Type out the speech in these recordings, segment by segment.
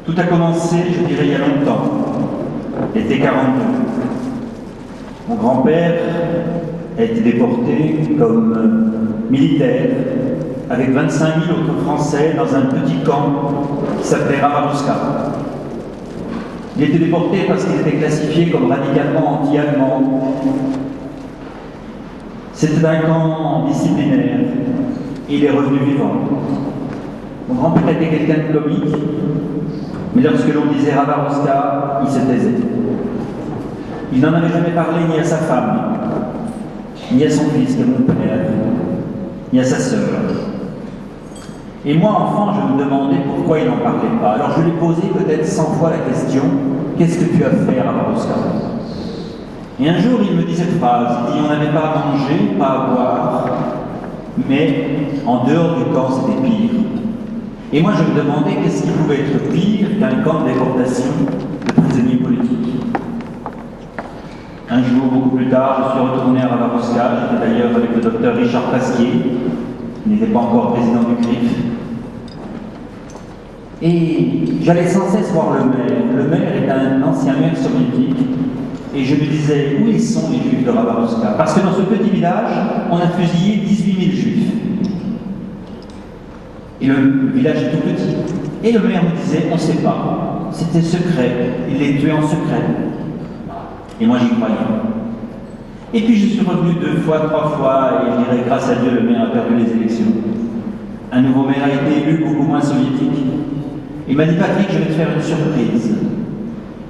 Tout a commencé, je dirais, il y a longtemps. L'été 42. Mon grand-père a été déporté comme militaire avec 25 000 autres Français dans un petit camp qui s'appelait Rabarouska. Il était déporté parce qu'il était classifié comme radicalement anti-allemand. C'était un camp disciplinaire et il est revenu vivant. Mon grand-père était quelqu'un de comique, mais lorsque l'on disait Rabarouska, il se taisait. Il n'en avait jamais parlé ni à sa femme, ni à son fils, qui est mon père, ni à sa sœur. Et moi, enfant, je me demandais pourquoi il n'en parlait pas. Alors je lui ai posé peut-être 100 fois la question, qu'est-ce que tu as fait à Rabarouska? Et un jour, il me dit cette phrase, il dit, on n'avait pas à manger, pas à boire, mais en dehors du camp, c'était pire. Et moi, je me demandais qu'est-ce qui pouvait être pire qu'un camp de déportation de prisonniers politiques. Un jour, beaucoup plus tard, je suis retourné à Rabarouska, j'étais d'ailleurs avec le docteur Richard Pasquier, qui n'était pas encore président du CRIF. Et j'allais sans cesse voir le maire. Le maire est un ancien maire soviétique. Et je me disais, où ils sont les juifs de Rabarouska? Parce que dans ce petit village, on a fusillé 18 000 juifs. Et le village est tout petit. Et le maire me disait, on ne sait pas. C'était secret. Il les tuait en secret. Et moi, j'y croyais. Et puis, je suis revenu 2 fois, 3 fois, et je dirais, grâce à Dieu, le maire a perdu les élections. Un nouveau maire a été élu, beaucoup moins soviétique. Il m'a dit, Patrick, je vais te faire une surprise.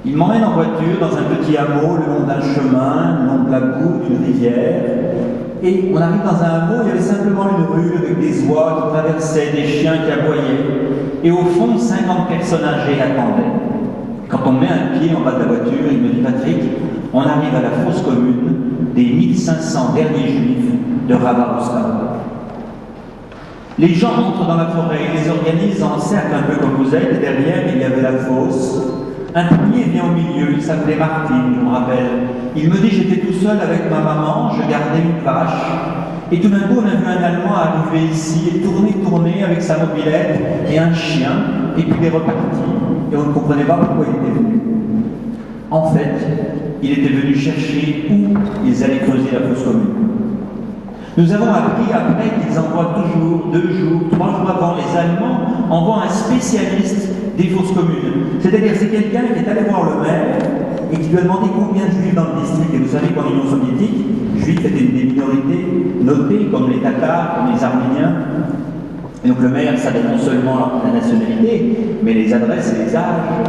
Il m'emmène en voiture dans un petit hameau, le long d'un chemin, le long de la boue d'une rivière. Et on arrive dans un hameau, il y avait simplement une rue avec des oies qui traversaient, des chiens qui aboyaient. Et au fond, 50 personnes âgées attendaient. Quand on met un pied en bas de la voiture, il me dit, Patrick, on arrive à la fosse commune des 1500 derniers juifs de Rabarouska. Les gens entrent dans la forêt, ils les organisent en cercle un peu comme vous êtes, et derrière il y avait la fosse. Un premier vient au milieu, il s'appelait Martin, je me rappelle. Il me dit, j'étais tout seul avec ma maman, je gardais une vache, et tout d'un coup on a vu un Allemand arriver ici et tourner avec sa mobilette et un chien, et puis il est reparti, et on ne comprenait pas pourquoi il était venu. En fait, il était venu chercher où ils allaient creuser la fosse commune. Nous avons appris après qu'ils envoient toujours, 2 jours, 3 jours avant, les Allemands envoient un spécialiste des fosses communes. C'est-à-dire c'est quelqu'un qui est allé voir le maire et qui lui a demandé combien de juifs dans le district. Et vous savez qu'en Union soviétique, juifs étaient des minorités notées comme les Tatars, comme les Arméniens. Et donc le maire savait non seulement la nationalité, mais les adresses et les âges.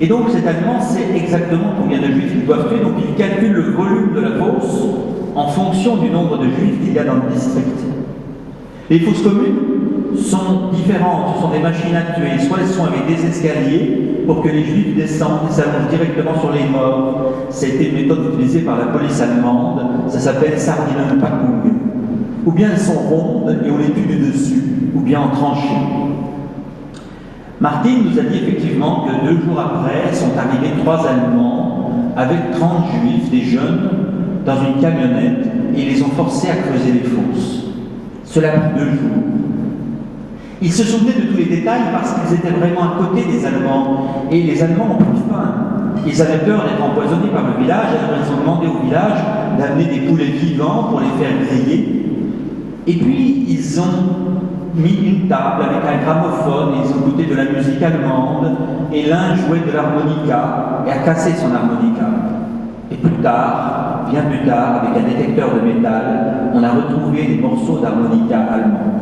Et donc cet Allemand sait exactement combien de juifs ils doivent tuer, donc il calcule le volume de la fosse en fonction du nombre de juifs qu'il y a dans le district. Les fosses communes sont différentes, ce sont des machines à tuer, soit elles sont avec des escaliers pour que les juifs descendent et s'allongent directement sur les morts. C'était une méthode utilisée par la police allemande, ça s'appelle Sardinenpackung. Ou bien elles sont rondes et on les tue du dessus, ou bien en tranchées. Martin nous a dit effectivement que 2 jours après sont arrivés 3 Allemands avec 30 juifs, des jeunes, dans une camionnette, et ils les ont forcés à creuser les fosses. Cela a pris 2 jours. Ils se souvenaient de tous les détails parce qu'ils étaient vraiment à côté des Allemands, et les Allemands ont pris faim. Ils avaient peur d'être empoisonnés par le village, alors ils ont demandé au village d'amener des poulets vivants pour les faire griller. Et puis, ils ont mis une table avec un gramophone, et ils ont goûté de la musique allemande, et l'un jouait de l'harmonica, et a cassé son harmonica. Et plus tard, bien plus tard, avec un détecteur de métal, on a retrouvé des morceaux d'harmonica allemands.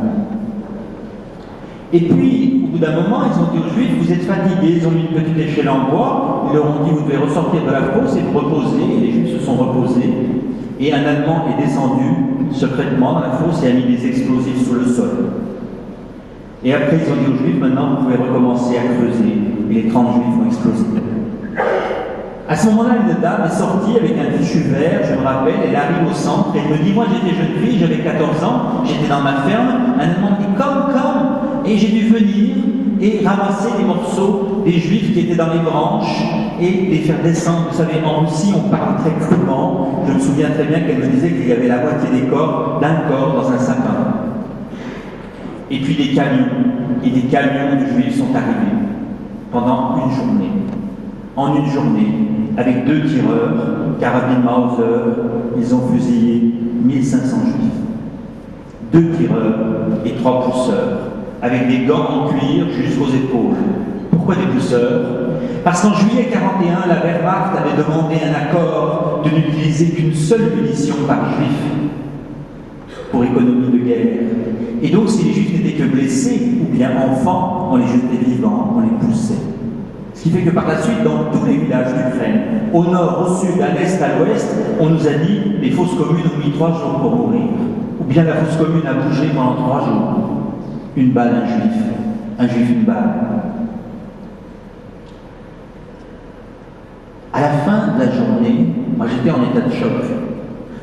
Et puis, au bout d'un moment, ils ont dit aux Juifs, vous êtes fatigués, ils ont mis une petite échelle en bois, ils leur ont dit, vous devez ressortir de la fosse et vous reposer, et les Juifs se sont reposés, et un Allemand est descendu secrètement dans la fosse et a mis des explosifs sous le sol. Et après, ils ont dit aux Juifs, maintenant, vous pouvez recommencer à creuser, et les 30 Juifs ont explosé. À ce moment-là, une dame est sortie avec un fichu vert, je me rappelle, elle arrive au centre et elle me dit, moi j'étais jeune fille, j'avais 14 ans, j'étais dans ma ferme, un Allemand me dit, come, et j'ai dû venir et ramasser des morceaux des Juifs qui étaient dans les branches et les faire descendre. Vous savez, en Russie, on parle très crûment. Je me souviens très bien qu'elle me disait qu'il y avait la moitié des corps, d'un corps dans un sapin. Et puis des camions, et des camions de Juifs sont arrivés. pendant une journée. En une journée, avec 2 tireurs, carabine Mauser, ils ont fusillé 1500 juifs. 2 tireurs et 3 pousseurs, avec des gants en cuir jusqu'aux épaules. Pourquoi des pousseurs? Parce qu'en juillet 1941, la Wehrmacht avait demandé un accord de n'utiliser qu'une seule munition par juif pour économie de guerre. Et donc, si les juifs n'étaient que blessés ou bien enfants, on les jetait vivants, on les poussait. Ce qui fait que par la suite, dans tous les villages d'Ukraine, au nord, au sud, à l'est, à l'ouest, on nous a dit les fosses communes ont mis 3 jours pour mourir. Ou bien la fosse commune a bougé pendant 3 jours. Une balle, un juif, une balle. À la fin de la journée, moi j'étais en état de choc.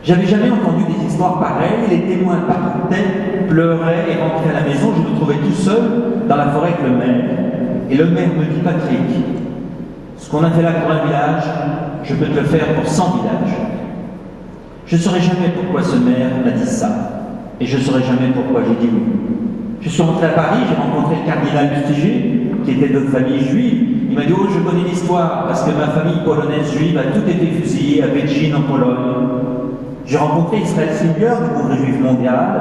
J'avais jamais entendu des histoires pareilles, les témoins partaient, pleuraient et rentraient à la maison. Je me trouvais tout seul dans la forêt avec le maire. Et le maire me dit: Patrick, ce qu'on a fait là pour un village, je peux te le faire pour 100 villages. Je ne saurais jamais pourquoi ce maire m'a dit ça. Et je ne saurais jamais pourquoi j'ai dit oui. Je suis rentré à Paris, j'ai rencontré le cardinal Lustiger, qui était de famille juive. Il m'a dit: oh, je connais l'histoire, parce que ma famille polonaise juive a tout été fusillée à Béjin en Pologne. J'ai rencontré Israël Singer, du Congrès juif mondial,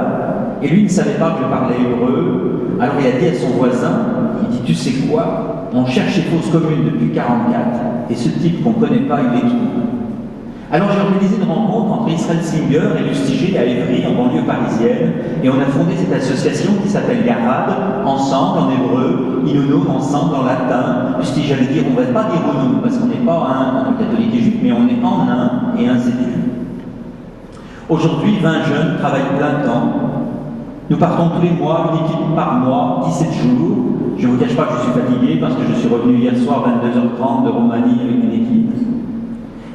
et lui, il ne savait pas que je parlais hébreu. Alors il a dit à son voisin, il dit: tu sais quoi, on cherche les fosses communes depuis 1944, et ce type qu'on ne connaît pas, il les trouve. Alors j'ai organisé une rencontre entre Israël Singer et Lustiger à Évry, en banlieue parisienne, et on a fondé cette association qui s'appelle Yarad, ensemble en hébreu, Inuno ensemble en latin. Lustiger allait dire: on ne va pas dire Uno, parce qu'on n'est pas un entre catholique et juif, mais on est en un, et un c'est Dieu. Aujourd'hui, 20 jeunes travaillent plein temps. Nous partons tous les mois, une équipe par mois, 17 jours. Je ne vous cache pas que je suis fatigué parce que je suis revenu hier soir 22h30 de Roumanie avec une équipe.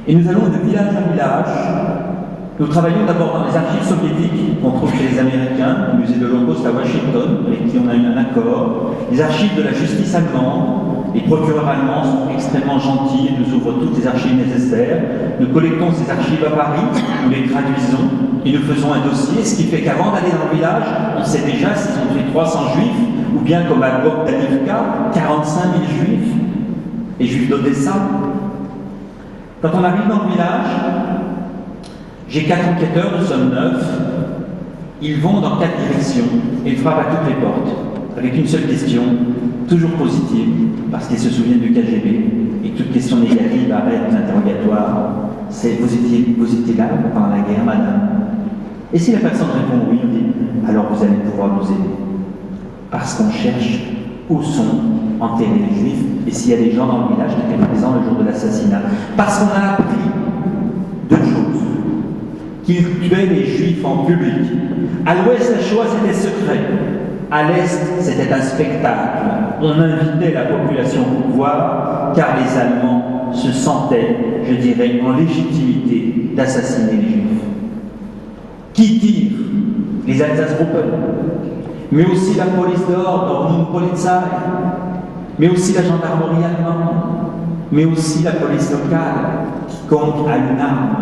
Et nous allons de village en village. Nous travaillons d'abord dans les archives soviétiques qu'on trouve chez les Américains, le musée de l'Holocauste à Washington, avec qui on a eu un accord, les archives de la justice allemande. Les procureurs allemands sont extrêmement gentils et nous ouvrent toutes les archives nécessaires. Nous collectons ces archives à Paris, nous les traduisons et nous faisons un dossier, ce qui fait qu'avant d'aller dans le village, on sait déjà s'ils ont tué 300 juifs, ou bien comme à Bogdanivka, 45 000 juifs, et juifs d'Odessa. Quand on arrive dans le village, j'ai 4 enquêteurs, nous sommes 9. Ils vont dans 4 directions et ils frappent à toutes les portes, avec une seule question, toujours positive, parce qu'ils se souviennent du KGB, et toute question négative arrête l'interrogatoire. C'est: vous étiez là pendant la guerre, madame? Et si la personne répond oui, on dit: alors vous allez pouvoir nous aider. Parce qu'on cherche où sont enterrés les juifs, et s'il y a des gens dans le village qui étaient présents le jour de l'assassinat. Parce qu'on a appris 2 choses: qu'ils tuaient les juifs en public. À l'ouest, la Shoah, c'était secret. À l'est, c'était un spectacle. On invitait la population pour voir, car les Allemands se sentaient, je dirais, en légitimité d'assassiner les Juifs. Qui tire? Les Einsatzgruppen, mais aussi la police d'ordre, Ordnung Polizei, mais aussi la gendarmerie allemande, mais aussi la police locale, quiconque a une arme